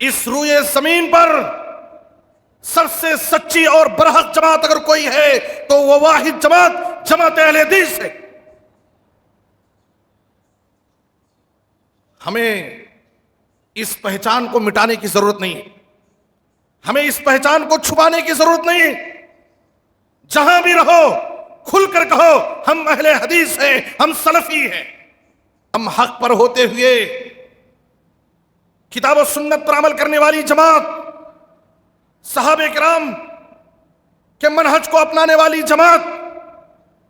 اس روئے زمین پر سب سے سچی اور برحق جماعت اگر کوئی ہے تو وہ واحد جماعت جماعت اہل حدیث ہے۔ ہمیں اس پہچان کو مٹانے کی ضرورت نہیں ہے، ہمیں اس پہچان کو چھپانے کی ضرورت نہیں ہے۔ جہاں بھی رہو کھل کر کہو ہم اہل حدیث ہیں، ہم سلفی ہیں، ہم حق پر ہوتے ہوئے کتاب و سنت پر عمل کرنے والی جماعت، صحابہ کرام کے منہج کو اپنانے والی جماعت،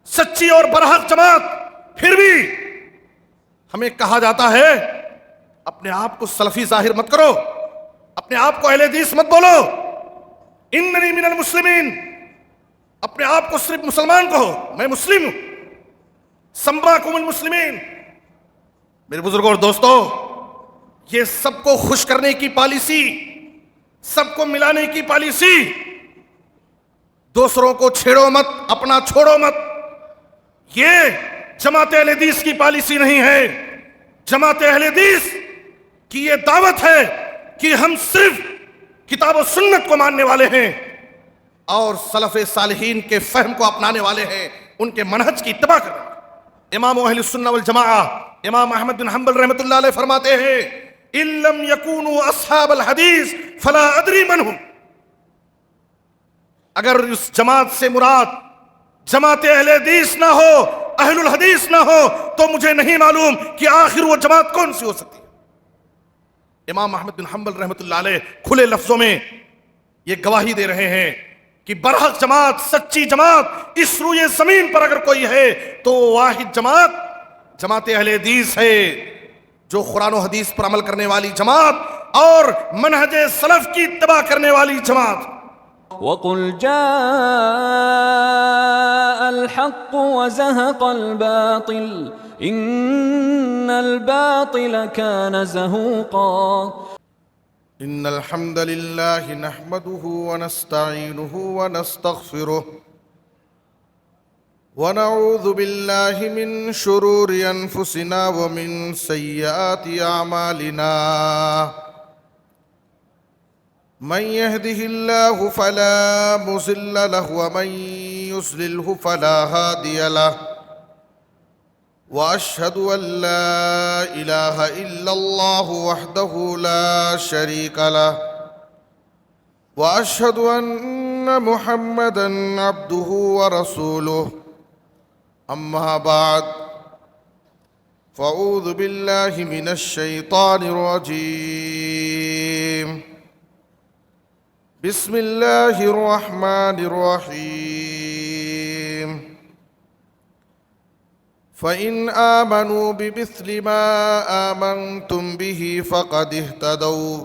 سچی اور برحق جماعت۔ پھر بھی ہمیں کہا جاتا ہے اپنے آپ کو سلفی ظاہر مت کرو، اپنے آپ کو اہل حدیث مت بولو، اننی من المسلمین، اپنے آپ کو صرف مسلمان کہو، میں مسلم ہوں، سماکم المسلمین۔ میرے بزرگوں اور دوستو، یہ سب کو خوش کرنے کی پالیسی، سب کو ملانے کی پالیسی، دوسروں کو چھیڑو مت اپنا چھوڑو مت، یہ جماعت اہل حدیث کی پالیسی نہیں ہے۔ جماعت اہل حدیث کی یہ دعوت ہے کہ ہم صرف کتاب و سنت کو ماننے والے ہیں اور سلف صالحین کے فہم کو اپنانے والے ہیں، ان کے منہج کی اتباع کریں۔ امام اہل السنہ والجماعہ امام احمد بن حنبل رحمۃ اللہ علیہ فرماتے ہیں ان لم یکونوا اصحاب الحدیث فلا ادری من ہم۔ اگر اس جماعت سے مراد جماعت اہل حدیث نہ ہو، اہل الحدیث نہ ہو، تو مجھے نہیں معلوم کہ آخر وہ جماعت کون سی ہو سکتی ہے۔ امام احمد بن حنبل رحمۃ اللہ علیہ کھلے لفظوں میں یہ گواہی دے رہے ہیں کہ برحق جماعت، سچی جماعت اس روئے زمین پر اگر کوئی ہے تو واحد جماعت جماعت اہل حدیث ہے، جو قرآن و حدیث پر عمل کرنے والی جماعت اور منہج سلف کی اتباع کرنے والی جماعت۔ وَقُلْ جَاءَ الْحَقُّ وَزَهَقَ الْبَاطِلُ إِنَّ الْبَاطِلَ كَانَ زَهُوقًا۔ ان الحمد للہ نحمده ونستعینه ونستغفره ونعوذ باللہ من شرور انفسنا ومن سیئات اعمالنا من يهده الله فلا مضل له ومن يضلل فلا هادي له واشهد ان لا اله الا الله وحده لا شريك له واشهد ان محمدا عبده ورسوله اما بعد فاعوذ بالله من الشيطان الرجيم بسم الله الرحمن الرحيم فإن آمنوا بمثل ما آمنتم به فقد اهتدوا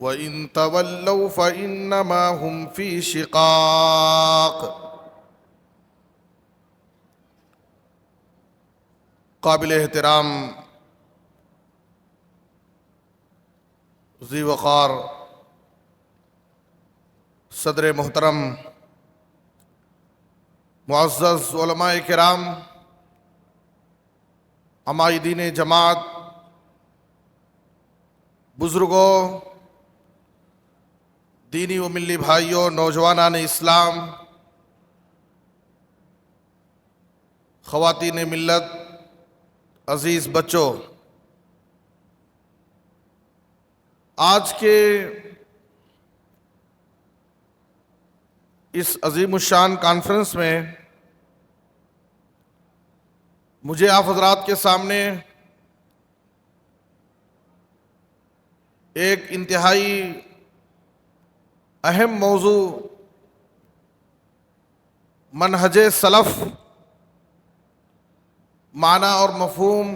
وإن تولوا فإنما هم في شقاق۔ قابل احترام ذی وقار صدر محترم، معزز علماء کرام، عمائدین جماعت، بزرگوں، دینی و ملی بھائیوں، نوجوانان اسلام، خواتین ملت، عزیز بچوں، آج کے اس عظیم الشان کانفرنس میں مجھے آپ حضرات کے سامنے ایک انتہائی اہم موضوع منہج سلف، معنی اور مفہوم،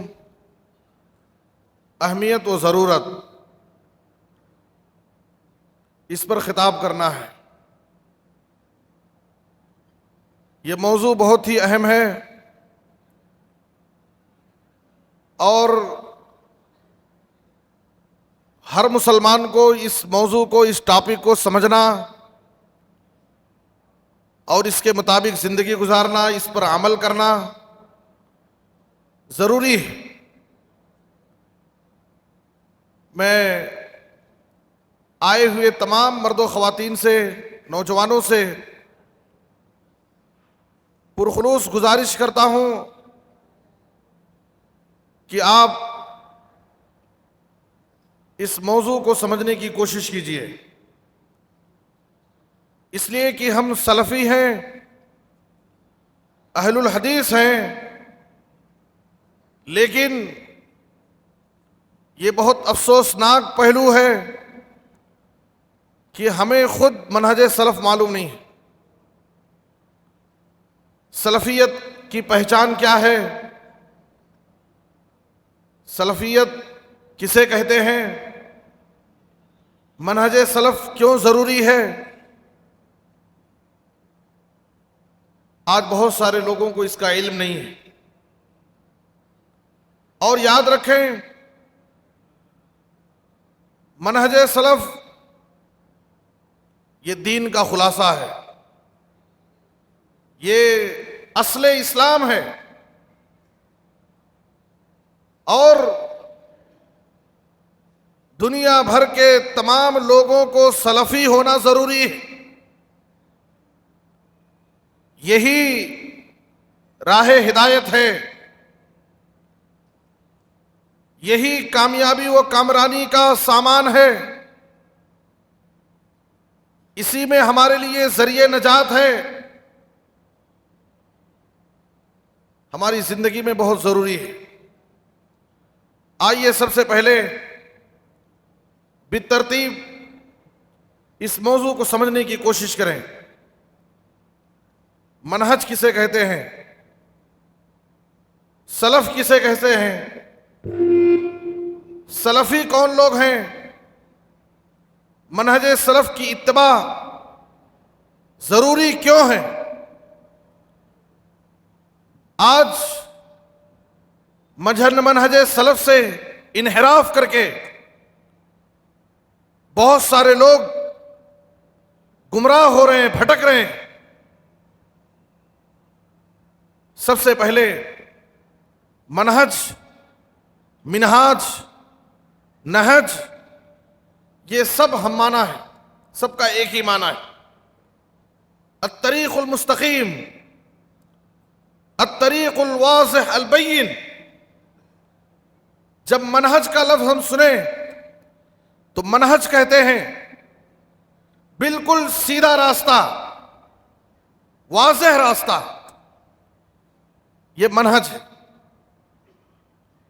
اہمیت و ضرورت، اس پر خطاب کرنا ہے۔ یہ موضوع بہت ہی اہم ہے اور ہر مسلمان کو اس موضوع کو، اس ٹاپک کو سمجھنا اور اس کے مطابق زندگی گزارنا، اس پر عمل کرنا ضروری ہے۔ میں آئے ہوئے تمام مرد و خواتین سے، نوجوانوں سے پرخلوص گزارش کرتا ہوں کہ آپ اس موضوع کو سمجھنے کی کوشش کیجیے، اس لیے کہ ہم سلفی ہیں، اہل الحدیث ہیں، لیکن یہ بہت افسوسناک پہلو ہے کہ ہمیں خود منہج سلف معلوم نہیں ہے۔ سلفیت کی پہچان کیا ہے؟ سلفیت کسے کہتے ہیں؟ منہج سلف کیوں ضروری ہے؟ آج بہت سارے لوگوں کو اس کا علم نہیں ہے۔ اور یاد رکھیں، منہج سلف یہ دین کا خلاصہ ہے، یہ اصل اسلام ہے، اور دنیا بھر کے تمام لوگوں کو سلفی ہونا ضروری ہے۔ یہی راہ ہدایت ہے، یہی کامیابی و کامرانی کا سامان ہے، اسی میں ہمارے لیے ذریعہ نجات ہے، ہماری زندگی میں بہت ضروری ہے۔ آئیے سب سے پہلے بالترتیب اس موضوع کو سمجھنے کی کوشش کریں۔ منہج کسے کہتے ہیں؟ سلف کسے کہتے ہیں؟ سلفی کون لوگ ہیں؟ منہج سلف کی اتباع ضروری کیوں ہے؟ آج منہج سلف سے انحراف کر کے بہت سارے لوگ گمراہ ہو رہے ہیں، بھٹک رہے ہیں۔ سب سے پہلے منہج، منہاج، نہج، یہ سب ہم معنی ہے، سب کا ایک ہی معنی ہے، الطریق المستقیم، الطریق الواضح البین۔ جب منہج کا لفظ ہم سنیں تو منہج کہتے ہیں بالکل سیدھا راستہ، واضح راستہ، یہ منہج ہے۔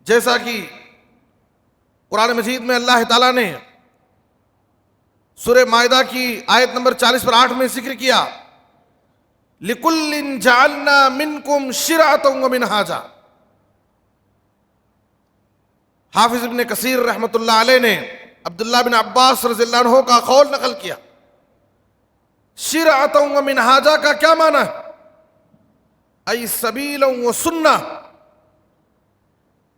جیسا کہ قرآن مجید میں اللہ تعالیٰ نے سورہ مائدہ کی آیت نمبر 40 پر 8 میں ذکر کیا، لِكُلٍّ جَعَلْنَا مِنْكُمْ شِرْعَةً وَمِنْهَاجًا۔ حافظ ابن کثیر رحمۃ اللہ علیہ نے عبداللہ بن عباس رضی اللہ عنہ کا قول نقل کیا، شِرْعَةً وَمِنْهَاجًا کا کیا معنی ہے؟ ای سبیلًا وسنہ،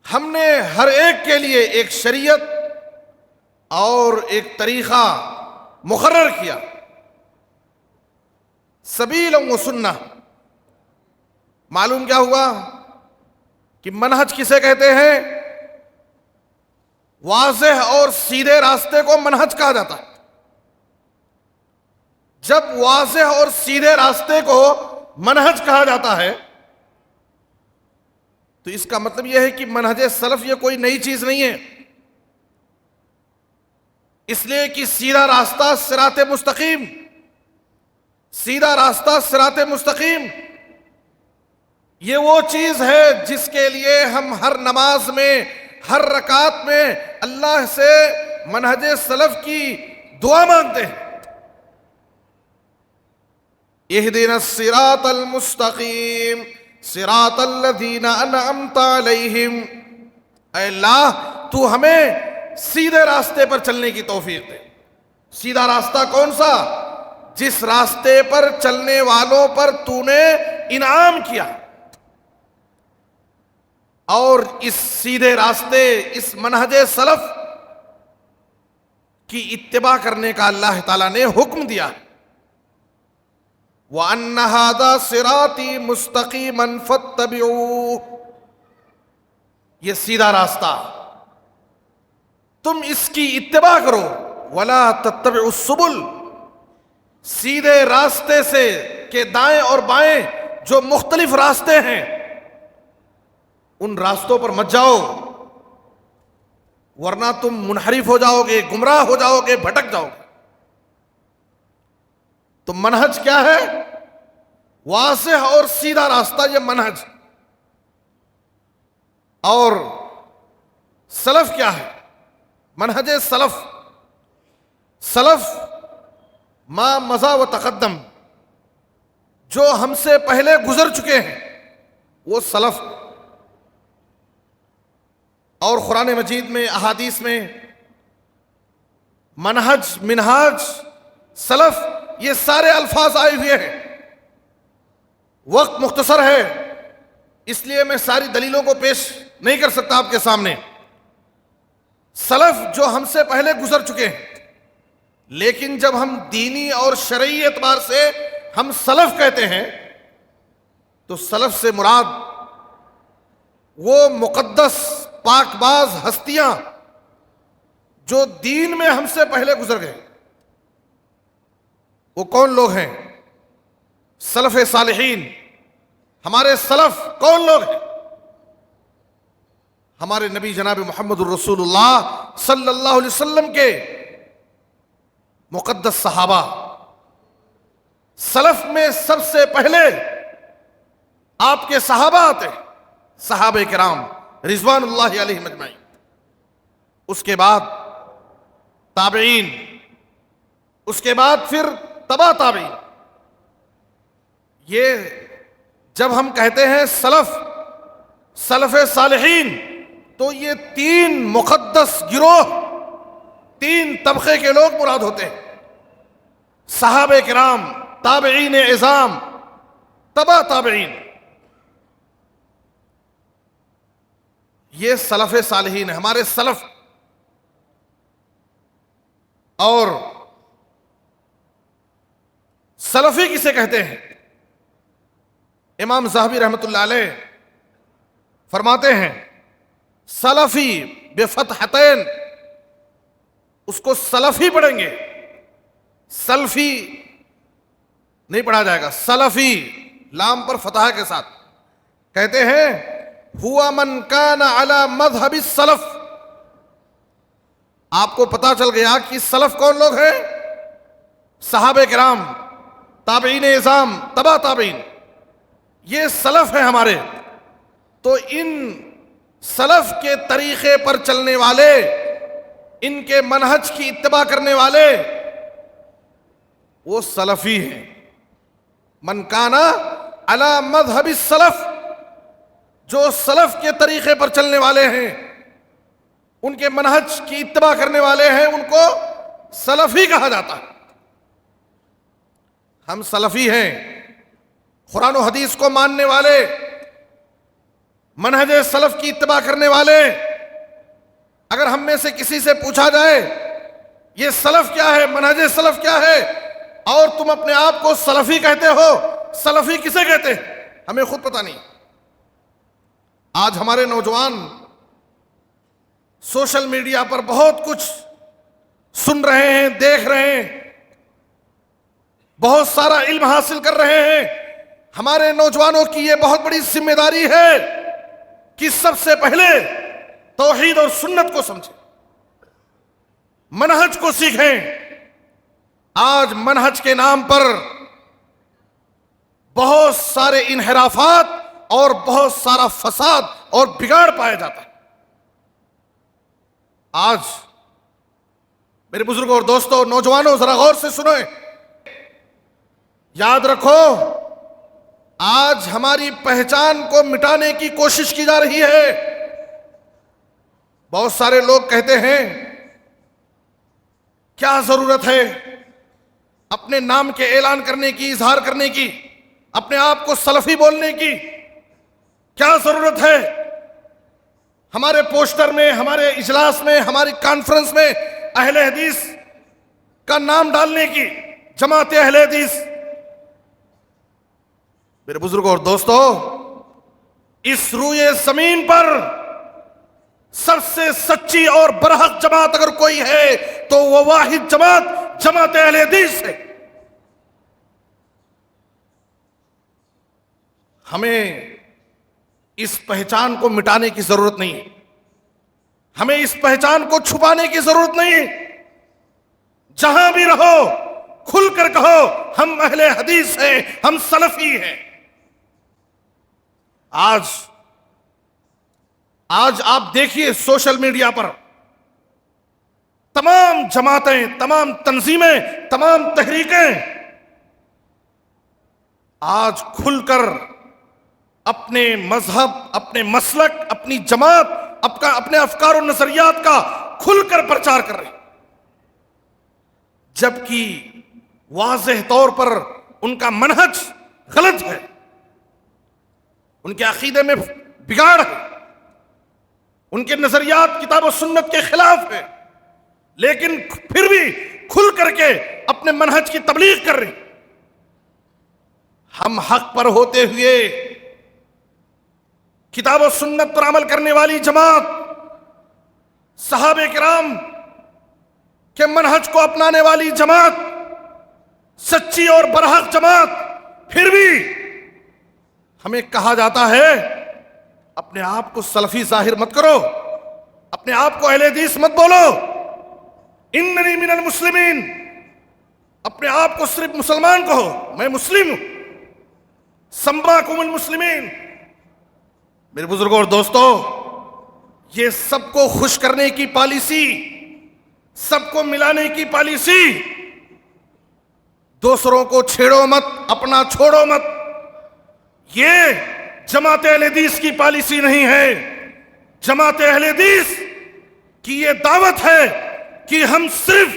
ہم نے ہر ایک کے لیے ایک شریعت اور ایک طریقہ مقرر کیا۔ سبیلًا وسنہ، معلوم کیا ہوا کہ منہج کسے کہتے ہیں؟ واضح اور سیدھے راستے کو منہج کہا جاتا ہے۔ جب واضح اور سیدھے راستے کو منہج کہا جاتا ہے تو اس کا مطلب یہ ہے کہ منہج سلف یہ کوئی نئی چیز نہیں ہے، اس لیے کہ سیدھا راستہ صراط مستقیم، سیدھا راستہ صراط مستقیم یہ وہ چیز ہے جس کے لیے ہم ہر نماز میں، ہر رکعت میں اللہ سے منہج سلف کی دعا مانگتے ہیں، اہدنا الصراط المستقیم صراط الذین انعمت علیہم۔ اے اللہ تو ہمیں سیدھے راستے پر چلنے کی توفیق دے۔ سیدھا راستہ کون سا؟ جس راستے پر چلنے والوں پر تو نے انعام کیا، اور اس سیدھے راستے، اس منہج سلف کی اتباع کرنے کا اللہ تعالیٰ نے حکم دیا۔ وَأَنَّ هَذَا صِرَاطِي مُسْتَقِيمًا فَاتَّبِعُوهُ، یہ سیدھا راستہ، تم اس کی اتباع کرو، ولا تتبعوا السبل، سیدھے راستے سے کہ دائیں اور بائیں جو مختلف راستے ہیں ان راستوں پر مت جاؤ، ورنہ تم منحرف ہو جاؤ گے، گمراہ ہو جاؤ گے، بھٹک جاؤ گے۔ تو منہج کیا ہے؟ واضح اور سیدھا راستہ، یہ منہج۔ اور سلف کیا ہے؟ منہج سلف، سلف ما مضی و تقدم، جو ہم سے پہلے گزر چکے ہیں وہ سلف۔ اور قرآن مجید میں، احادیث میں منہج، منہاج، سلف، یہ سارے الفاظ آئے ہوئے ہیں۔ وقت مختصر ہے اس لیے میں ساری دلیلوں کو پیش نہیں کر سکتا آپ کے سامنے۔ سلف جو ہم سے پہلے گزر چکے ہیں، لیکن جب ہم دینی اور شرعی اعتبار سے ہم سلف کہتے ہیں تو سلف سے مراد وہ مقدس پاک باز ہستیاں جو دین میں ہم سے پہلے گزر گئے۔ وہ کون لوگ ہیں؟ سلف صالحین۔ ہمارے سلف کون لوگ ہیں؟ ہمارے نبی جناب محمد الرسول اللہ صلی اللہ علیہ وسلم کے مقدس صحابہ۔ سلف میں سب سے پہلے آپ کے صحابہ آتے ہیں، صحابہ کرام رضوان اللہ علیہم اجمعین۔ اس کے بعد تابعین، اس کے بعد پھر تبع تابعین۔ یہ جب ہم کہتے ہیں سلف، سلف صالحین، تو یہ تین مقدس گروہ، تین طبقے کے لوگ مراد ہوتے ہیں: صحابہ کرام، تابعین اعظام، تبع تابعین۔ یہ سلف صالحین ہیں، ہمارے سلف۔ اور سلفی کسے کہتے ہیں؟ امام ذہبی رحمۃ اللہ علیہ فرماتے ہیں سلفی بفتحتین، اس کو سلفی پڑھیں گے، سلفی نہیں پڑھا جائے گا، سلفی لام پر فتح کے ساتھ۔ کہتے ہیں ہوا من کان علی مذہب السلف۔ آپ کو پتا چل گیا کہ سلف کون لوگ ہیں؟ صحابہ کرام، تابعین اعظام، تبع تابعین، یہ سلف ہیں ہمارے۔ تو ان سلف کے طریقے پر چلنے والے، ان کے منہج کی اتباع کرنے والے، وہ سلفی ہیں۔ من کانا علی مذہب السلف، جو سلف کے طریقے پر چلنے والے ہیں، ان کے منہج کی اتباع کرنے والے ہیں، ان کو سلفی کہا جاتا ہے۔ ہم سلفی ہیں، قرآن و حدیث کو ماننے والے، منہج سلف کی اتباع کرنے والے۔ اگر ہم میں سے کسی سے پوچھا جائے یہ سلف کیا ہے، منہج سلف کیا ہے، اور تم اپنے آپ کو سلفی کہتے ہو، سلفی کسے کہتے ہیں؟ ہمیں خود پتہ نہیں۔ آج ہمارے نوجوان سوشل میڈیا پر بہت کچھ سن رہے ہیں، دیکھ رہے ہیں، بہت سارا علم حاصل کر رہے ہیں۔ ہمارے نوجوانوں کی یہ بہت بڑی ذمہ داری ہے کہ سب سے پہلے توحید اور سنت کو سمجھیں، منہج کو سیکھیں۔ آج منہج کے نام پر بہت سارے انحرافات اور بہت سارا فساد اور بگاڑ پایا جاتا ہے۔ آج میرے بزرگوں اور دوستوں، نوجوانوں، ذرا غور سے سنیں، یاد رکھو آج ہماری پہچان کو مٹانے کی کوشش کی جا رہی ہے۔ بہت سارے لوگ کہتے ہیں کیا ضرورت ہے اپنے نام کے اعلان کرنے کی، اظہار کرنے کی، اپنے آپ کو سلفی بولنے کی؟ کیا ضرورت ہے ہمارے پوسٹر میں، ہمارے اجلاس میں، ہماری کانفرنس میں اہل حدیث کا نام ڈالنے کی، جماعت اہل حدیث؟ میرے بزرگوں اور دوستو، اس روئے زمین پر سب سے سچی اور برحق جماعت اگر کوئی ہے تو وہ واحد جماعت جماعت اہل حدیث ہے۔ ہمیں اس پہچان کو مٹانے کی ضرورت نہیں ہے، ہمیں اس پہچان کو چھپانے کی ضرورت نہیں ہے۔ جہاں بھی رہو کھل کر کہو ہم اہل حدیث ہیں، ہم سلفی ہیں۔ آج آپ دیکھیے سوشل میڈیا پر تمام جماعتیں، تمام تنظیمیں، تمام تحریکیں آج کھل کر اپنے مذہب، اپنے مسلک، اپنی جماعت، اپنے افکار و نظریات کا کھل کر پرچار کر رہے ہیں، جبکہ واضح طور پر ان کا منہج غلط ہے، ان کے عقیدے میں بگاڑ ہے، ان کے نظریات کتاب و سنت کے خلاف ہے، لیکن پھر بھی کھل کر کے اپنے منہج کی تبلیغ کر رہے ہیں۔ ہم حق پر ہوتے ہوئے کتاب و سنت پر عمل کرنے والی جماعت، صحابہ کرام کے منہج کو اپنانے والی جماعت، سچی اور برحق جماعت، پھر بھی ہمیں کہا جاتا ہے اپنے آپ کو سلفی ظاہر مت کرو، اپنے آپ کو اہل حدیث مت بولو، اننی من المسلمین، اپنے آپ کو صرف مسلمان کہو، میں مسلم ہوں، سماکم المسلمین۔ میرے بزرگوں اور دوستو، یہ سب کو خوش کرنے کی پالیسی، سب کو ملانے کی پالیسی، دوسروں کو چھیڑو مت اپنا چھوڑو مت، یہ جماعت اہل حدیث کی پالیسی نہیں ہے۔ جماعت اہل حدیث کی یہ دعوت ہے کہ ہم صرف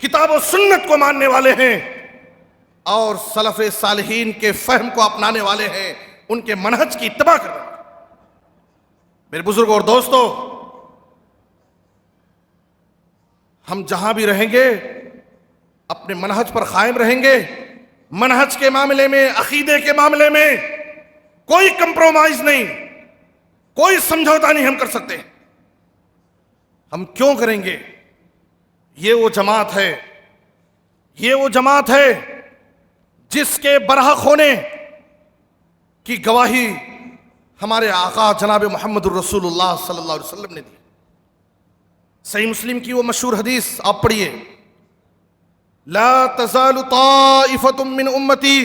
کتاب و سنت کو ماننے والے ہیں اور سلف صالحین کے فہم کو اپنانے والے ہیں، ان کے منہج کی اتباع کرنے والے۔ میرے بزرگوں اور دوستو، ہم جہاں بھی رہیں گے اپنے منہج پر قائم رہیں گے، منہج کے معاملے میں، عقیدے کے معاملے میں کوئی کمپرومائز نہیں، کوئی سمجھوتا نہیں ہم کر سکتے۔ ہم کیوں کریں گے؟ یہ وہ جماعت ہے، یہ وہ جماعت ہے جس کے برحق ہونے کی گواہی ہمارے آقا جناب محمد الرسول اللہ صلی اللہ علیہ وسلم نے دی۔ صحیح مسلم کی وہ مشہور حدیث آپ پڑھیے، لا تزال طائفة من امتی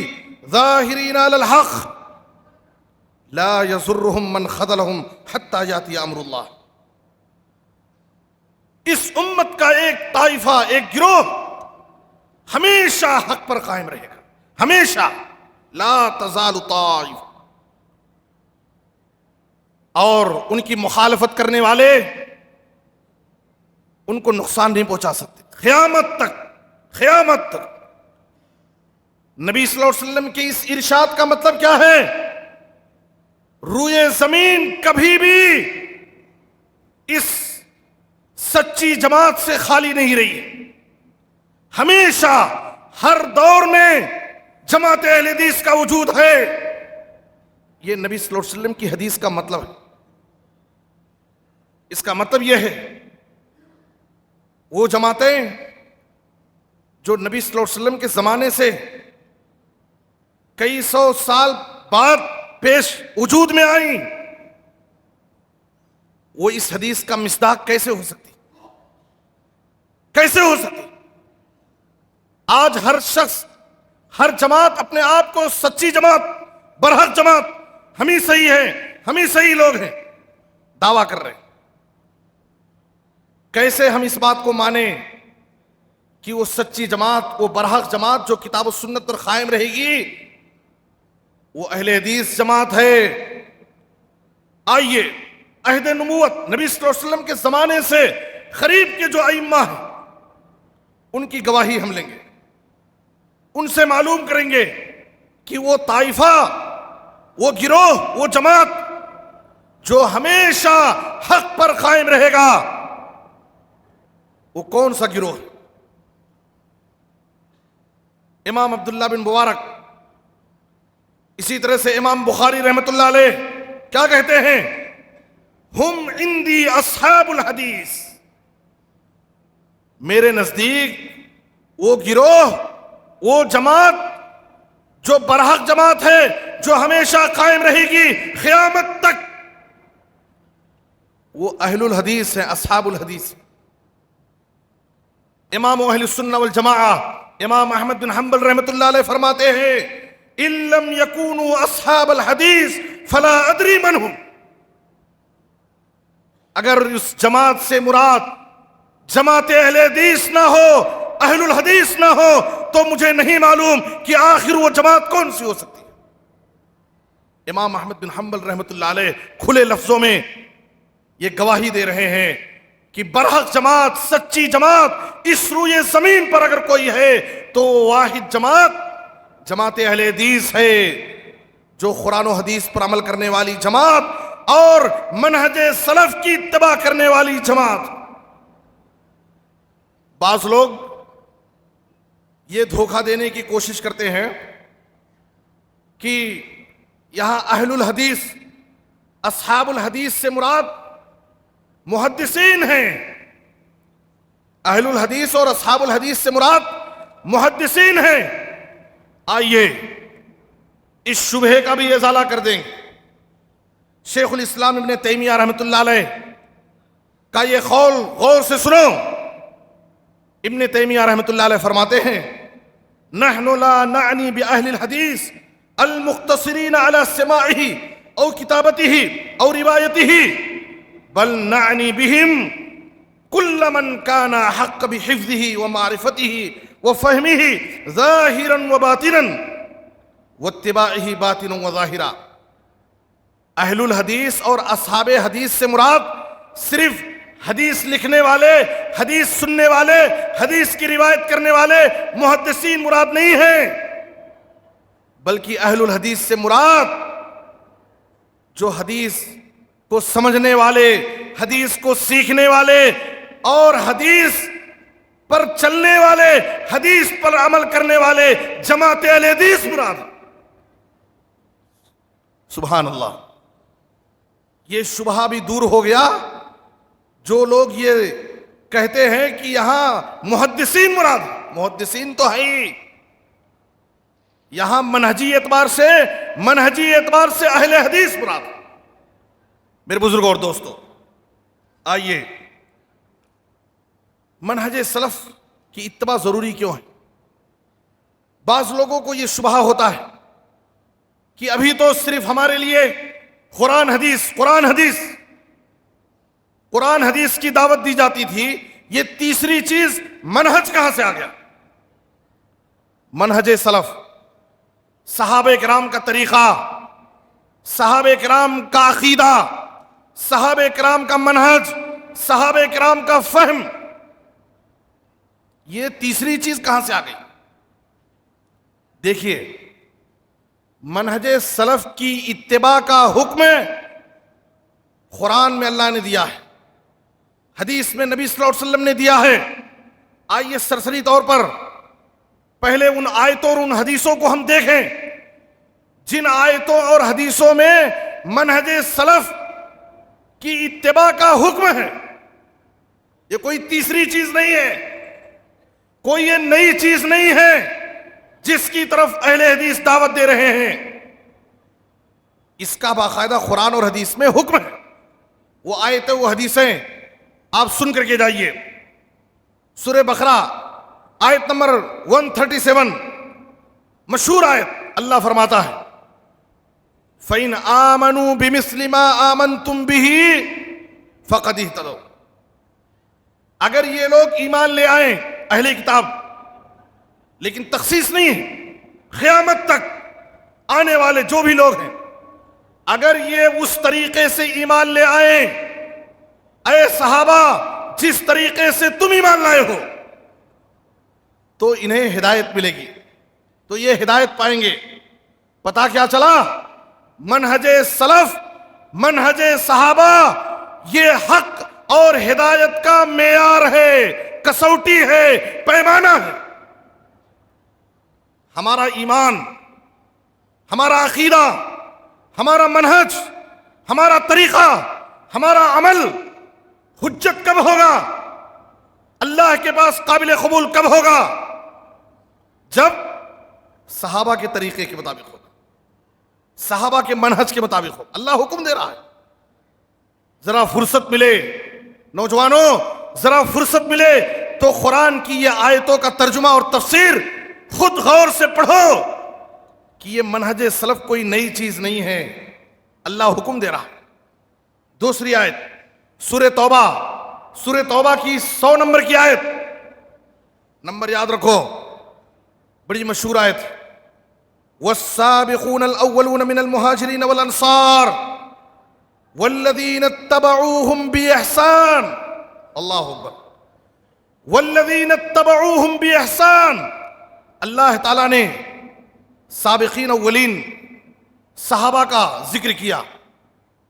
ظاہرین علی الحق لا یضرهم من خذلهم حتی یاتی امر اللہ۔ اس امت کا ایک طائفہ، ایک گروہ ہمیشہ حق پر قائم رہے گا، ہمیشہ، لا تزال طائفہ، اور ان کی مخالفت کرنے والے ان کو نقصان نہیں پہنچا سکتے قیامت تک، قیامت تک۔ نبی صلی اللہ علیہ وسلم کے اس ارشاد کا مطلب کیا ہے؟ روئے زمین کبھی بھی اس سچی جماعت سے خالی نہیں رہی ہے، ہمیشہ ہر دور میں جماعت اہل حدیث کا وجود ہے۔ یہ نبی صلی اللہ علیہ وسلم کی حدیث کا مطلب ہے۔ اس کا مطلب یہ ہے وہ جماعتیں جو نبی صلی اللہ علیہ وسلم کے زمانے سے کئی سو سال بعد پیش وجود میں آئیں، وہ اس حدیث کا مصداق کیسے ہو سکتی؟ کیسے ہو سکتی؟ آج ہر شخص، ہر جماعت اپنے آپ کو سچی جماعت، برحق جماعت، ہم ہی صحیح ہیں، ہم ہی صحیح لوگ ہیں دعویٰ کر رہے ہیں۔ کیسے ہم اس بات کو مانیں کہ وہ سچی جماعت، وہ برحق جماعت جو کتاب و سنت پر قائم رہے گی، وہ اہل حدیث جماعت ہے؟ آئیے عہد نبوت نبی صلی اللہ علیہ وسلم کے زمانے سے قریب کے جو ائمہ ہیں ان کی گواہی ہم لیں گے، ان سے معلوم کریں گے کہ وہ طائفہ، وہ گروہ، وہ جماعت جو ہمیشہ حق پر قائم رہے گا، وہ کون سا گروہ ہے؟ امام عبداللہ بن مبارک، اسی طرح سے امام بخاری رحمۃ اللہ علیہ کیا کہتے ہیں؟ ہم عندی اصحاب الحدیث، میرے نزدیک وہ گروہ، وہ جماعت جو برحق جماعت ہے، جو ہمیشہ قائم رہے گی قیامت تک، وہ اہل الحدیث ہیں، اصحاب الحدیث۔ امام اہل السنہ والجماعہ امام احمد بن حنبل رحمۃ اللہ علیہ فرماتے ہیں ان لم یکونوا اصحاب الحدیث فلا ادری من ہم۔ اگر اس جماعت سے مراد جماعت اہل حدیث نہ ہو، اہل الحدیث نہ ہو، تو مجھے نہیں معلوم کہ آخر وہ جماعت کون سی ہو سکتی ہے۔ امام احمد بن حنبل رحمۃ اللہ علیہ کھلے لفظوں میں یہ گواہی دے رہے ہیں کہ برحق جماعت، سچی جماعت اس روئے زمین پر اگر کوئی ہے تو واحد جماعت اہل حدیث ہے، جو قرآن و حدیث پر عمل کرنے والی جماعت اور منہج سلف کی اتباع کرنے والی جماعت۔ بعض لوگ یہ دھوکہ دینے کی کوشش کرتے ہیں کہ یہاں اہل الحدیث، اصحاب الحدیث سے مراد محدثین ہیں، اہل الحدیث اور اصحاب الحدیث سے مراد محدثین ہیں۔ آئیے اس شبہے کا بھی ازالہ کر دیں۔ شیخ الاسلام ابن تیمیہ رحمۃ اللہ علیہ کا یہ قول غور سے سنو۔ ابن تیمیہ رحمۃ اللہ علیہ فرماتے ہیں نحن لا نعنی بأہل الحدیث المقتصرین علی سماعہ او کتابتہ او روایتہ بل نعنی بهم كل من كان حق بحفظه ومعرفته وفهمه ظاهرا وباطنا واتباعه باطنا وظاہرا۔ اہل الحدیث اور اصحاب حدیث سے مراد صرف حدیث لکھنے والے، حدیث سننے والے، حدیث کی روایت کرنے والے محدثین مراد نہیں ہیں، بلکہ اہل الحدیث سے مراد جو حدیث کو سمجھنے والے، حدیث کو سیکھنے والے اور حدیث پر چلنے والے، حدیث پر عمل کرنے والے جماعت اہل حدیث مراد۔ سبحان اللہ، یہ شبہہ بھی دور ہو گیا۔ جو لوگ یہ کہتے ہیں کہ یہاں محدثین مراد، محدثین تو ہے ہی، یہاں منہجی اعتبار سے اہل حدیث مراد۔ میرے بزرگوں اور دوستو، آئیے منہج سلف کی اتباع ضروری کیوں ہے؟ بعض لوگوں کو یہ شبہہ ہوتا ہے کہ ابھی تو صرف ہمارے لیے قرآن حدیث کی دعوت دی جاتی تھی، یہ تیسری چیز منہج کہاں سے آ گیا؟ منہج سلف، صحابہ کرام کا طریقہ، صحابہ کرام کا عقیدہ، صحابہ کرام کا منہج، صحابہ کرام کا فہم، یہ تیسری چیز کہاں سے آ گئی؟ دیکھیے، منہج سلف کی اتباع کا حکم قرآن میں اللہ نے دیا ہے، حدیث میں نبی صلی اللہ علیہ وسلم نے دیا ہے۔ آئیے سرسری طور پر پہلے ان آیتوں اور ان حدیثوں کو ہم دیکھیں جن آیتوں اور حدیثوں میں منہج سلف کی اتباع کا حکم ہے۔ یہ کوئی تیسری چیز نہیں ہے، کوئی یہ نئی چیز نہیں ہے جس کی طرف اہل حدیث دعوت دے رہے ہیں، اس کا باقاعدہ قرآن اور حدیث میں حکم ہے۔ وہ آیتیں، وہ حدیثیں آپ سن کر کے جائیے۔ سورہ بقرہ آیت نمبر 137، مشہور آیت، اللہ فرماتا ہے فَإِنْ آمَنُوا بِمِثْلِ مَا آمَنْتُمْ بِهِ فَقَدْ اهْتَدَوْا۔ اگر یہ لوگ ایمان لے آئیں، اہل کتاب، لیکن تخصیص نہیں ہے، قیامت تک آنے والے جو بھی لوگ ہیں، اگر یہ اس طریقے سے ایمان لے آئیں، اے صحابہ جس طریقے سے تم ایمان لائے ہو، تو انہیں ہدایت ملے گی، تو یہ ہدایت پائیں گے۔ پتہ کیا چلا؟ منہج سلف، منہج صحابہ یہ حق اور ہدایت کا معیار ہے، کسوٹی ہے، پیمانہ ہے۔ ہمارا ایمان، ہمارا عقیدہ، ہمارا منہج، ہمارا طریقہ، ہمارا عمل حجت کب ہوگا؟ اللہ کے پاس قابل قبول کب ہوگا؟ جب صحابہ کے طریقے کے مطابق ہوگا، صحابہ کے منہج کے مطابق ہوگا۔ اللہ حکم دے رہا ہے، ذرا فرصت ملے نوجوانوں، ذرا فرصت ملے تو قرآن کی یہ آیتوں کا ترجمہ اور تفسیر خود غور سے پڑھو کہ یہ منہج سلف کوئی نئی چیز نہیں ہے، اللہ حکم دے رہا ہے۔ دوسری آیت سورہ توبہ کی 100 نمبر کی آیت، نمبر یاد رکھو، بڑی مشہور آیت، والسابقون الاولون من المہاجرین والانصار والذین اتبعوہم باحسان، اللہ اکبر، والذین اتبعوہم باحسان۔ اللہ تعالیٰ نے سابقین اولین صحابہ کا ذکر کیا،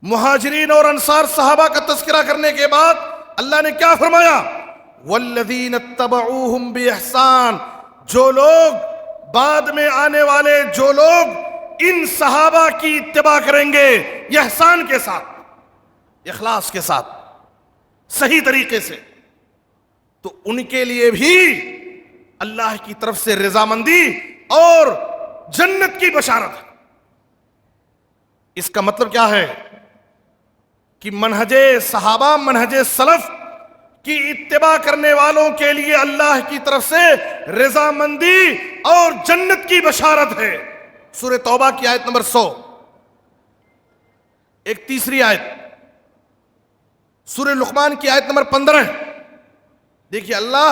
مہاجرین اور انصار صحابہ کا تذکرہ کرنے کے بعد اللہ نے کیا فرمایا؟ والذین اتبعوہم باحسان، جو لوگ بعد میں آنے والے، جو لوگ ان صحابہ کی اتباع کریں گے احسان کے ساتھ، اخلاص کے ساتھ، صحیح طریقے سے، تو ان کے لیے بھی اللہ کی طرف سے رضامندی اور جنت کی بشارت ہے۔ اس کا مطلب کیا ہے کہ منہج صحابہ، منہج سلف کی اتباع کرنے والوں کے لیے اللہ کی طرف سے رضامندی اور جنت کی بشارت ہے۔ سورہ توبہ کی آیت نمبر 100۔ ایک تیسری آیت سورہ لقمان کی آیت نمبر 15۔ دیکھیے اللہ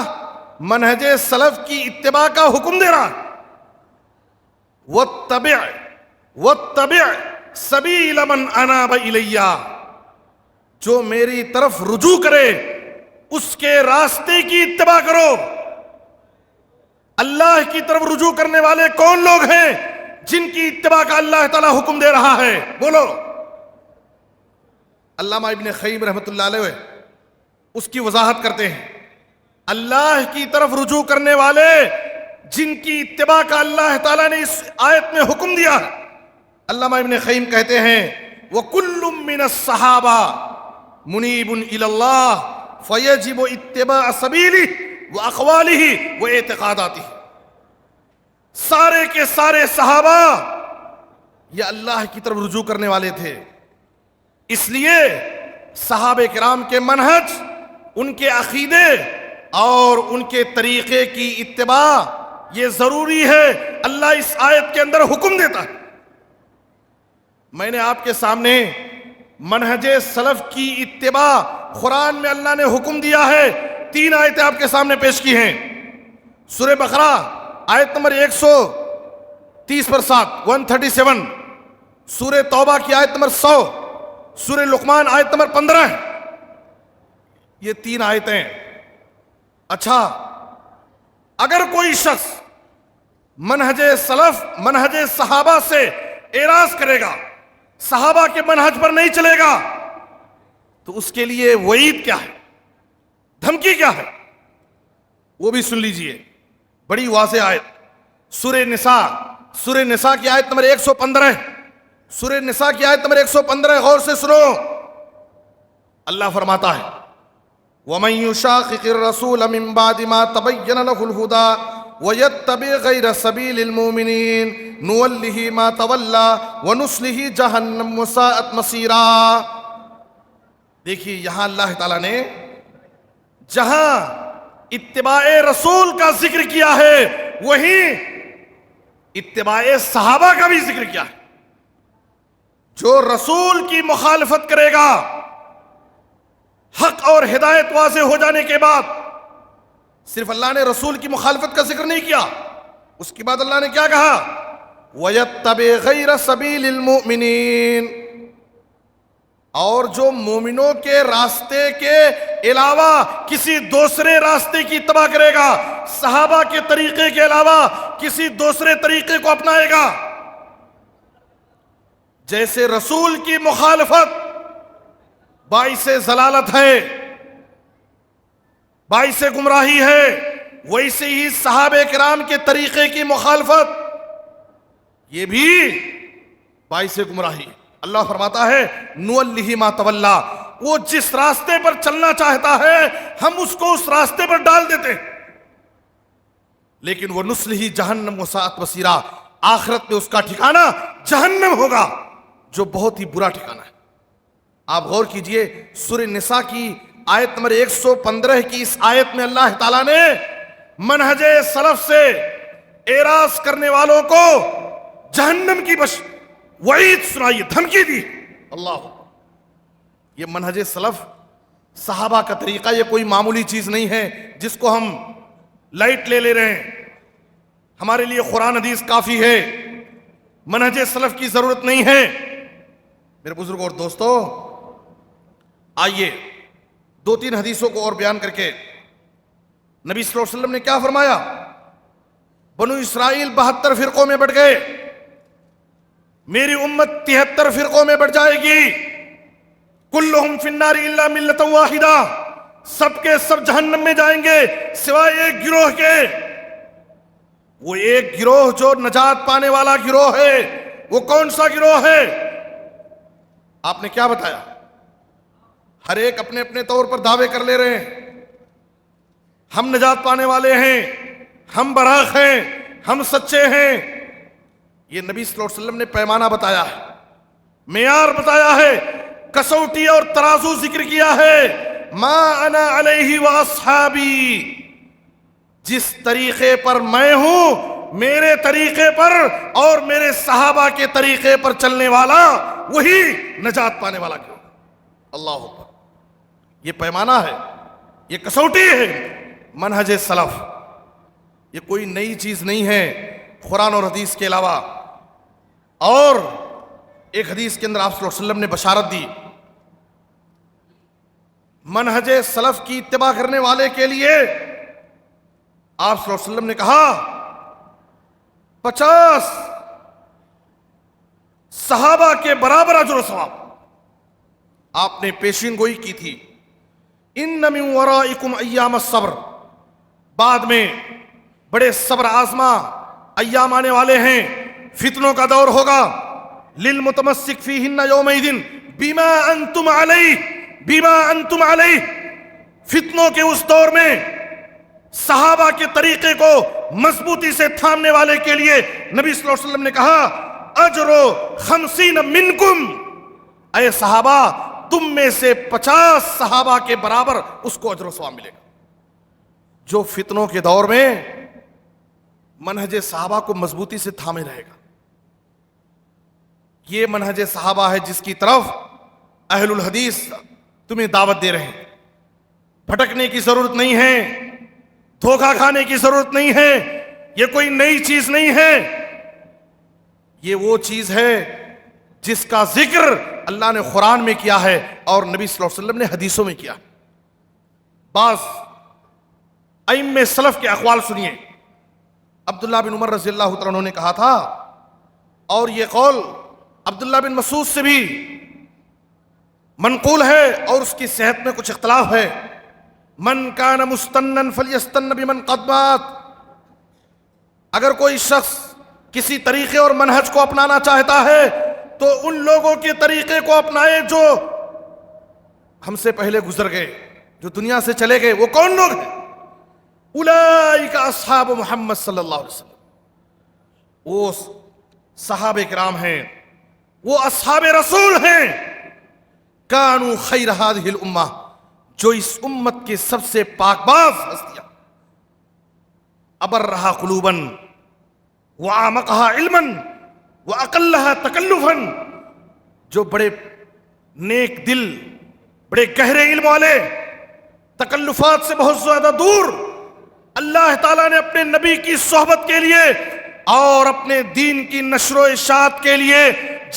منہج سلف کی اتباع کا حکم دے رہا ہے، وَاتَّبِعْ سَبِيلَ مَنْ أَنَابَ إِلَيَّ، جو میری طرف رجوع کرے اس کے راستے کی اتباع کرو۔ اللہ کی طرف رجوع کرنے والے کون لوگ ہیں جن کی اتباع کا اللہ تعالیٰ حکم دے رہا ہے؟ بولو۔ علامہ ابن قیم رحمۃ اللہ علیہ اس کی وضاحت کرتے ہیں، اللہ کی طرف رجوع کرنے والے جن کی اتباع کا اللہ تعالیٰ نے اس آیت میں حکم دیا، علامہ ابن قیم کہتے ہیں وَكُلٌّ مِّنَ الصَّحَابَةِ مُنِيبٌ إِلَى اللَّهِ فَيَجِبُ اتِّبَاعُ سَبِيلِهِ وَأَقْوَالِهِ وَاعْتِقَادَاتِهِ۔ سارے کے سارے صحابہ یہ اللہ کی طرف رجوع کرنے والے تھے، اس لیے صحابہ کرام کے منہج، ان کے عقیدے اور ان کے طریقے کی اتباع یہ ضروری ہے۔ اللہ اس آیت کے اندر حکم دیتا ہے۔ میں نے آپ کے سامنے منہج سلف کی اتباع قرآن میں اللہ نے حکم دیا ہے، 3 آیتیں آپ کے سامنے پیش کی ہیں۔ سورہ بقرہ آیت نمبر 130 پر 137، سورہ توبہ کی آیت نمبر 100، سورہ لقمان آیت نمبر 15، یہ 3 آیتیں۔ اچھا، اگر کوئی شخص منہج سلف، منہج صحابہ سے اعراض کرے گا، صحابہ کے منہج پر نہیں چلے گا، تو اس کے لیے وعید کیا ہے، دھمکی کیا ہے، وہ بھی سن لیجئے۔ بڑی واضح آیت، سورہ نساء کی آیت نمبر 115، سورہ نساء کی آیت نمبر 115 غور سے سنو۔ اللہ فرماتا ہے وَمَن يُشَاقِقِ الرَّسُولَ مِن بَعْدِ مَا تَبَيَّنَ لَهُ الْهُدَىٰ وَيَتَّبِعْ غَيْرَ سَبِيلِ الْمُؤْمِنِينَ نُوَلِّهِ مَا تَوَلَّىٰ وَنُصْلِهِ جَهَنَّمَ وَسَاءَتْ مَصِيرًا۔ دیکھیے یہاں اللہ تعالیٰ نے جہاں اتباع رسول کا ذکر کیا ہے، وہیں اتباع صحابہ کا بھی ذکر کیا ہے۔ جو رسول کی مخالفت کرے گا، حق اور ہدایت واضح ہو جانے کے بعد، صرف اللہ نے رسول کی مخالفت کا ذکر نہیں کیا، اس کے بعد اللہ نے کیا کہا؟ وَيَتَّبِعْ غَيْرَ سَبِيلِ الْمُؤْمِنِينَ، اور جو مومنوں کے راستے کے علاوہ کسی دوسرے راستے کی اتباع کرے گا، صحابہ کے طریقے کے علاوہ کسی دوسرے طریقے کو اپنائے گا، جیسے رسول کی مخالفت باعث ضلالت ہے، باعث گمراہی ہے، ویسے ہی صحابہ کرام کے طریقے کی مخالفت یہ بھی باعث گمراہی ہے۔ اللہ فرماتا ہے نُوَلِّهِ مَا تَوَلَّىٰ، وہ جس راستے پر چلنا چاہتا ہے ہم اس کو اس راستے پر ڈال دیتے ہیں، لیکن وہ نصلہ جہنم وساءت مصیرا، آخرت میں اس کا ٹھکانہ جہنم ہوگا، جو بہت ہی برا ٹھکانہ ہے۔ آپ غور کیجئے سورہ نساء کی آیت نمبر 115 کی اس آیت میں اللہ تعالیٰ نے منہج سلف سے اعراض کرنے والوں کو جہنم کی وعید سنائی، دھمکی دی۔ اللہ، یہ منہج سلف صحابہ کا طریقہ، یہ کوئی معمولی چیز نہیں ہے جس کو ہم لائٹ لے رہے ہیں۔ ہمارے لیے قرآن حدیث کافی ہے، منہج سلف کی ضرورت نہیں ہے۔ میرے بزرگوں اور دوستو، آئیے 2-3 حدیثوں کو اور بیان کر کے نبی صلی اللہ علیہ وسلم نے کیا فرمایا؟ بنو اسرائیل 72 فرقوں میں بٹ گئے، میری امت 73 فرقوں میں بٹ جائے گی، کلہم فی النار الا ملۃ واحدہ، سب کے سب جہنم میں جائیں گے سوائے ایک گروہ کے۔ وہ ایک گروہ جو نجات پانے والا گروہ ہے، وہ کون سا گروہ ہے؟ آپ نے کیا بتایا؟ ہر ایک اپنے اپنے طور پر دعوے کر لے رہے ہیں، ہم نجات پانے والے ہیں، ہم برحق ہیں، ہم سچے ہیں۔ یہ نبی صلی اللہ علیہ وسلم نے پیمانہ بتایا ہے، معیار بتایا ہے، کسوٹی اور ترازو ذکر کیا ہے۔ ما انا علیہ واصحابی، جس طریقے پر میں ہوں، میرے طریقے پر اور میرے صحابہ کے طریقے پر چلنے والا وہی نجات پانے والا کیوں؟ اللہ اکبر، یہ پیمانہ ہے، یہ کسوٹی ہے منہج سلف، یہ کوئی نئی چیز نہیں ہے قرآن اور حدیث کے علاوہ۔ اور ایک حدیث کے اندر آپ صلی اللہ علیہ وسلم نے بشارت دی، منہج سلف کی اتباع کرنے والے کے لیے آپ صلی اللہ علیہ وسلم نے کہا 50 صحابہ کے برابر اجر و ثواب۔ آپ نے پیشین گوئی کی تھی، ان من ورائکم ایام الصبر، بعد میں بڑے صبر آزما ایام آنے والے ہیں، فتنوں کا دور ہوگا، للمتمسک فیہن یومئذ بما انتم علیہ، فتنوں کے اس دور میں صحابہ کے طریقے کو مضبوطی سے تھامنے والے کے لیے نبی صلی اللہ علیہ وسلم نے کہا اجر 50 منکم، اے صحابہ تم میں سے 50 صحابہ کے برابر اس کو اجر و ثواب ملے گا، جو فتنوں کے دور میں منہج صحابہ کو مضبوطی سے تھامے رہے گا۔ یہ منہج صحابہ ہے جس کی طرف اہل الحدیث تمہیں دعوت دے رہے ہیں۔ بھٹکنے کی ضرورت نہیں ہے، دھوکہ کھانے کی ضرورت نہیں ہے، یہ کوئی نئی چیز نہیں ہے، یہ وہ چیز ہے جس کا ذکر اللہ نے قرآن میں کیا ہے اور نبی صلی اللہ علیہ وسلم نے حدیثوں میں کیا۔ بعض ائمہ سلف کے اقوال سنیے۔ عبداللہ بن عمر رضی اللہ تعالیٰ عنہ نے کہا تھا، اور یہ قول عبداللہ بن مسعود سے بھی منقول ہے اور اس کی صحت میں کچھ اختلاف ہے، من کان مستنن فلیستن بمن قد مات، اگر کوئی شخص کسی طریقے اور منہج کو اپنانا چاہتا ہے تو ان لوگوں کے طریقے کو اپنائے جو ہم سے پہلے گزر گئے، جو دنیا سے چلے گئے۔ وہ کون لوگ ہیں؟ اولئک اصحاب محمد صلی اللہ علیہ وسلم، وہ صحابہ کرام ہیں، وہ اصحاب رسول ہیں، کانوا خیر ہذہ الامہ، جو اس امت کے سب سے پاک باز ہستیاں، ابرھا قلوبا وَأَعْمَقَهَا عِلْمًا وَأَقَلَّهَا تَكَلُّفًا، جو بڑے نیک دل، بڑے گہرے علم والے، تکلفات سے بہت زیادہ دور، اللہ تعالیٰ نے اپنے نبی کی صحبت کے لیے اور اپنے دین کی نشر و اشاعت کے لیے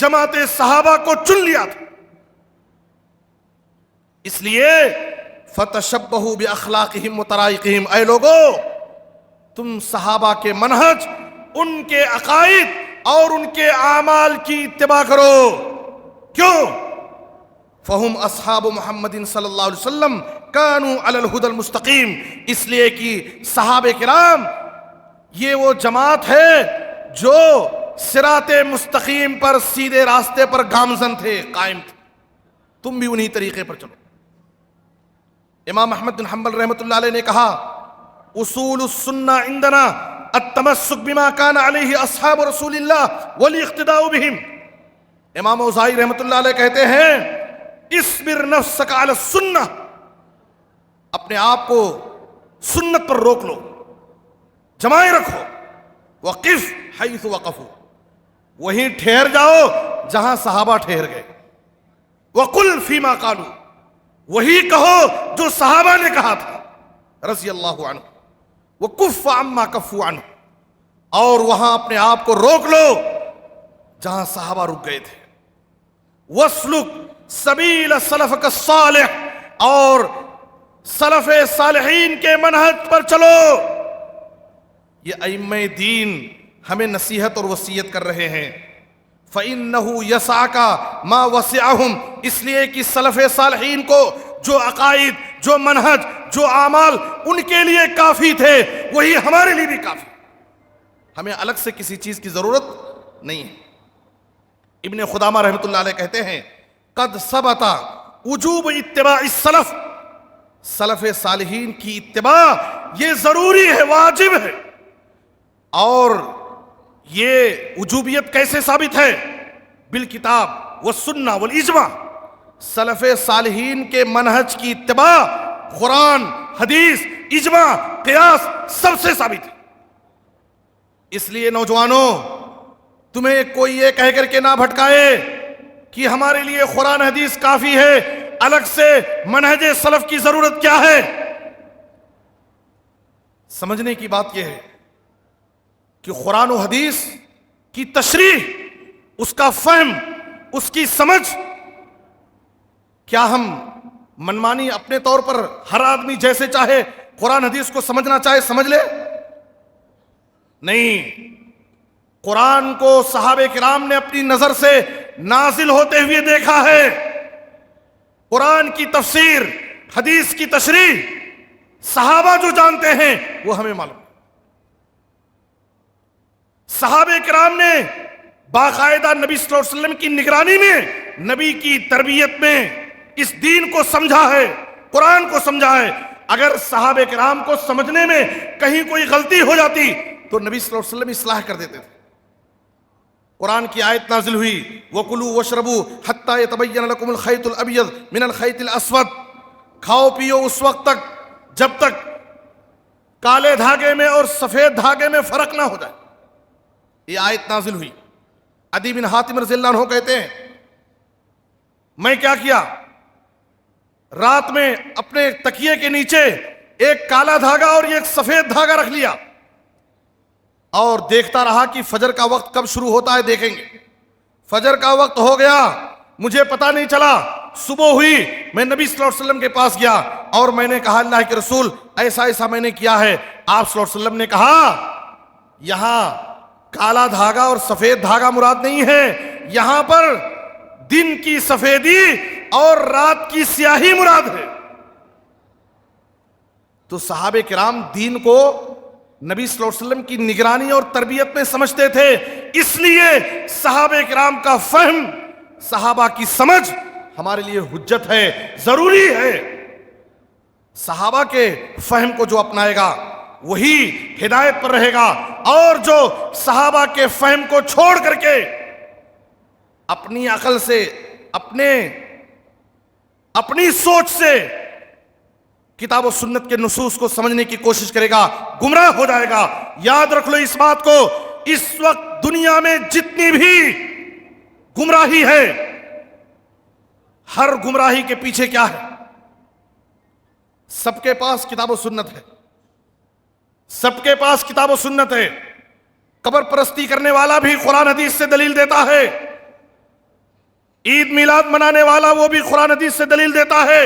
جماعت صحابہ کو چن لیا تھا۔ اس لیے فَتَشَبَّهُوا بِأَخْلَاقِهِمْ وَطَرَائِقِهِمْ، اے لوگو تم صحابہ کے منہج، ان کے عقائد اور ان کے اعمال کی اتباع کرو۔ کیوں؟ فہم اصحاب محمد صلی اللہ علیہ وسلم کانوا علی الہدی المستقیم، اس لیے کہ صحابہ کرام یہ وہ جماعت ہے جو صراط مستقیم پر، سیدھے راستے پر گامزن تھے، قائم تھے۔ تم بھی انہی طریقے پر چلو. امام احمد بن حنبل رحمۃ اللہ علیہ نے کہا اصول السنہ عندنا التمسک بما کان علیہ اصحاب رسول اللہ والاقتداء بہم. امام اوزاعی رحمۃ اللہ علیہ کہتے ہیں اصبر نفسک علی السنہ، اپنے آپ کو سنت پر روک لو، جمائے رکھو. وقف حیث وقفوا، وہیں ٹھہر جاؤ جہاں صحابہ ٹھہر گئے. وقل فیما قالوا، وہی کہو جو صحابہ نے کہا تھا رضی اللہ عنہ. وکف عما کفوا عنہ، اور وہاں اپنے آپ کو روک لو جہاں صحابہ رک گئے تھے. واسلک سبیل سلفک الصالح، اور سلف صالحین کے منہج پر چلو. یہ ائمہ دین ہمیں نصیحت اور وصیت کر رہے ہیں. فَإِنَّهُ يَسْعَكَ مَا وَسِعَهُمْ، اس لیے کہ سلف صالحین کو جو عقائد، جو منہج، جو اعمال ان کے لیے کافی تھے وہی ہمارے لیے بھی کافی. ہمیں الگ سے کسی چیز کی ضرورت نہیں ہے. ابن خدامہ رحمۃ اللہ علیہ کہتے ہیں قد ثبت وجوب اتباع السلف، سلف صالحین کی اتباع یہ ضروری ہے، واجب ہے. اور یہ وجوبیت کیسے ثابت ہے؟ بالکتاب والسنہ والاجماع. سلف صالحین کے منہج کی اتباع قرآن، حدیث، اجماع، قیاس سب سے ثابت ہے. اس لیے نوجوانوں، تمہیں کوئی یہ کہہ کر کے نہ بھٹکائے کہ ہمارے لیے قرآن حدیث کافی ہے، الگ سے منہج سلف کی ضرورت کیا ہے. سمجھنے کی بات یہ ہے کہ قرآن و حدیث کی تشریح، اس کا فہم، اس کی سمجھ، کیا ہم منمانی اپنے طور پر ہر آدمی جیسے چاہے قرآن حدیث کو سمجھنا چاہے سمجھ لے؟ نہیں. قرآن کو صحابہ کرام نے اپنی نظر سے نازل ہوتے ہوئے دیکھا ہے. قرآن کی تفسیر، حدیث کی تشریح صحابہ جو جانتے ہیں وہ ہمیں معلوم. صحابہ کرام نے باقاعدہ نبی صلی اللہ علیہ وسلم کی نگرانی میں، نبی کی تربیت میں اس دین کو سمجھا ہے، قرآن کو سمجھا ہے. اگر صحابہ کرام کو سمجھنے میں کہیں کوئی غلطی ہو جاتی تو نبی صلی اللہ علیہ وسلم اصلاح کر دیتے تھے. قرآن کی آیت نازل ہوئی وَكُلُوا وَاشْرَبُوا حَتَّى يَتَبَيَّنَ لَكُمُ الْخَيْطُ الْأَبْيَضُ مِنَ الْخَيْطِ الْأَسْوَدِ، کھاؤ پیو اس وقت تک جب تک کالے دھاگے میں اور سفید دھاگے میں فرق نہ ہو جائے. یہ آیت نازل ہوئی. عدی بن حاتم رضی اللہ عنہ کہتے ہیں میں کیا کیا، رات میں اپنے تکیے کے نیچے ایک کالا دھاگا اور ایک سفید دھاگا رکھ لیا اور دیکھتا رہا کہ فجر کا وقت کب شروع ہوتا ہے، دیکھیں گے. فجر کا وقت ہو گیا، مجھے پتا نہیں چلا. صبح ہوئی، میں نبی صلی اللہ علیہ وسلم کے پاس گیا اور میں نے کہا اللہ کے رسول ایسا ایسا میں نے کیا ہے. آپ صلی اللہ علیہ وسلم نے کہا یہاں کالا دھاگا اور سفید دھاگا مراد نہیں ہے، یہاں پر دن کی سفیدی اور رات کی سیاہی مراد ہے. تو صحابہ کرام دین کو نبی صلی اللہ علیہ وسلم کی نگرانی اور تربیت میں سمجھتے تھے. اس لیے صحابہ کرام کا فہم، صحابہ کی سمجھ ہمارے لیے حجت ہے، ضروری ہے. صحابہ کے فہم کو جو اپنائے گا وہی ہدایت پر رہے گا، اور جو صحابہ کے فہم کو چھوڑ کر کے اپنی عقل سے، اپنی سوچ سے کتاب و سنت کے نصوص کو سمجھنے کی کوشش کرے گا، گمراہ ہو جائے گا. یاد رکھ لو اس بات کو، اس وقت دنیا میں جتنی بھی گمراہی ہے، ہر گمراہی کے پیچھے کیا ہے؟ سب کے پاس کتاب و سنت ہے، سب کے پاس کتاب و سنت ہے. قبر پرستی کرنے والا بھی قرآن حدیث سے دلیل دیتا ہے، عید میلاد منانے والا وہ بھی قرآن حدیث سے دلیل دیتا ہے.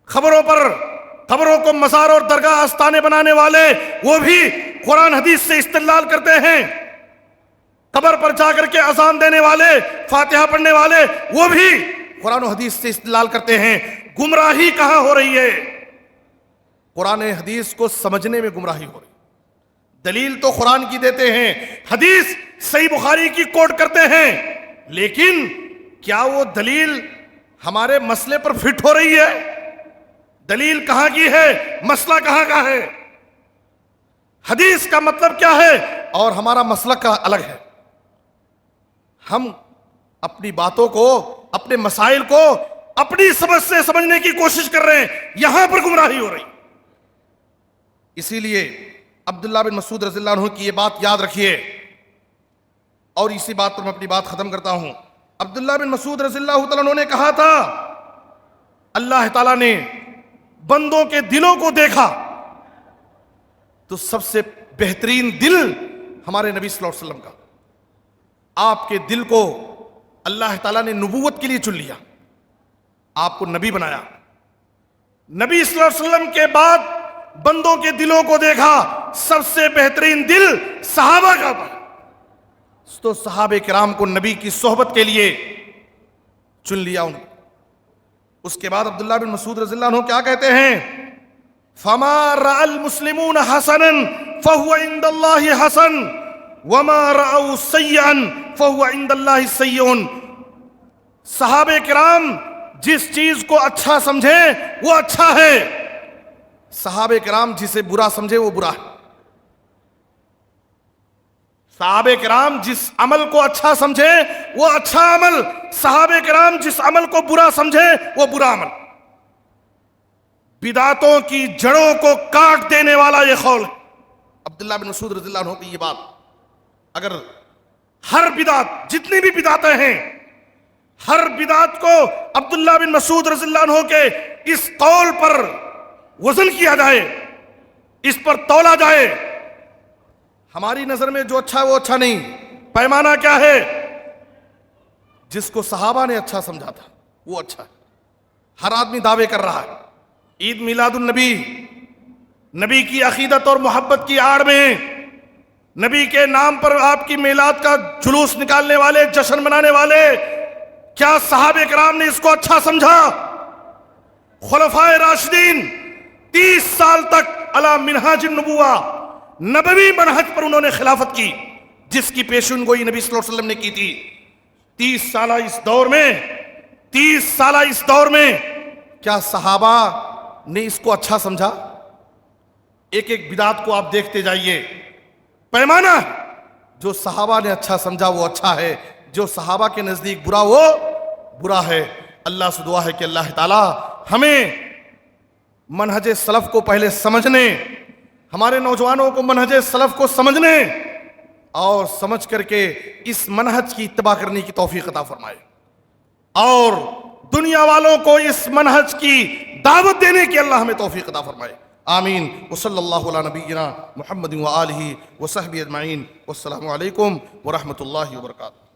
خبروں کو مزار اور درگاہ آستانے بنانے والے وہ بھی قرآن حدیث سے استدلال کرتے ہیں. قبر پر جا کر کے اذان دینے والے، فاتحہ پڑھنے والے وہ بھی قرآن و حدیث سے استدلال کرتے ہیں. گمراہی کہاں ہو رہی ہے؟ قرآن حدیث کو سمجھنے میں گمراہی ہو رہی. دلیل تو قرآن کی دیتے ہیں، حدیث صحیح بخاری کی کوٹ کرتے ہیں، لیکن کیا وہ دلیل ہمارے مسئلے پر فٹ ہو رہی ہے؟ دلیل کہاں کی ہے؟ مسئلہ کہاں کا ہے؟ حدیث کا مطلب کیا ہے؟ اور ہمارا مسلک کا الگ ہے. ہم اپنی باتوں کو، اپنے مسائل کو اپنی سمجھ سے سمجھنے کی کوشش کر رہے ہیں، یہاں پر گمراہی ہو رہی. اسی لیے عبداللہ بن مسعود رضی اللہ عنہ کی یہ بات یاد رکھیے، اور اسی بات پر میں اپنی بات ختم کرتا ہوں. عبداللہ بن مسعود رضی اللہ تعالیٰ عنہ نے کہا تھا، اللہ تعالیٰ نے بندوں کے دلوں کو دیکھا تو سب سے بہترین دل ہمارے نبی صلی اللہ علیہ وسلم کا. آپ کے دل کو اللہ تعالیٰ نے نبوت کے لیے چن لیا، آپ کو نبی بنایا. نبی صلی اللہ علیہ وسلم کے بعد بندوں کے دلوں کو دیکھا، سب سے بہترین دل صحابہ کا تھا، تو صحابہ کرام کو نبی کی صحبت کے لیے چن لیا ان. اس کے بعد عبداللہ بن مسعود رضی اللہ عنہ کیا کہتے ہیں؟ فما رأى المسلمون حسنا فهو عند الله حسن وما رأوا سيئا فهو عند الله سيء. صحابہ کرام جس چیز کو اچھا سمجھیں وہ اچھا ہے، صحابہ کرام جسے برا سمجھے وہ برا ہے. صحابہ کرام جس عمل کو اچھا سمجھے وہ اچھا عمل، صحابہ کرام جس عمل کو برا سمجھے وہ برا عمل. بدعتوں کی جڑوں کو کاٹ دینے والا یہ قول ہے عبداللہ بن مسعود رضی اللہ عنہ کی. یہ بات اگر ہر بدعت، جتنی بھی بدعتیں ہیں، ہر بدعت کو عبداللہ بن مسعود رضی اللہ عنہ کے اس قول پر وزن کیا جائے، اس پر تولا جائے، ہماری نظر میں جو اچھا ہے وہ اچھا نہیں. پیمانہ کیا ہے؟ جس کو صحابہ نے اچھا سمجھا تھا وہ اچھا ہے. ہر آدمی دعوے کر رہا ہے. عید میلاد النبی، نبی کی عقیدت اور محبت کی آڑ میں نبی کے نام پر آپ کی میلاد کا جلوس نکالنے والے، جشن منانے والے، کیا صحابہ کرام نے اس کو اچھا سمجھا؟ خلفائے راشدین 30 سال تک علی منہاج النبوہ، نبوی منہج پر انہوں نے خلافت کی، جس کی پیشن گوئی نبی صلی اللہ علیہ وسلم نے کی تھی. 30 سالہ اس دور میں کیا صحابہ نے اس کو اچھا سمجھا؟ ایک ایک بدعت کو آپ دیکھتے جائیے. پیمانہ جو صحابہ نے اچھا سمجھا وہ اچھا ہے، جو صحابہ کے نزدیک برا وہ برا ہے. اللہ سے دعا ہے کہ اللہ تعالی ہمیں منہج سلف کو پہلے سمجھنے، ہمارے نوجوانوں کو منہج سلف کو سمجھنے اور سمجھ کر کے اس منہج کی اتباع کرنے کی توفیق عطا فرمائے، اور دنیا والوں کو اس منہج کی دعوت دینے کی اللہ ہمیں توفیق عطا فرمائے. آمین. وصلی اللہ علی نبینا محمد وآلہ وصحبہ اجمعین. والسلام علیکم ورحمۃ اللہ وبرکاتہ.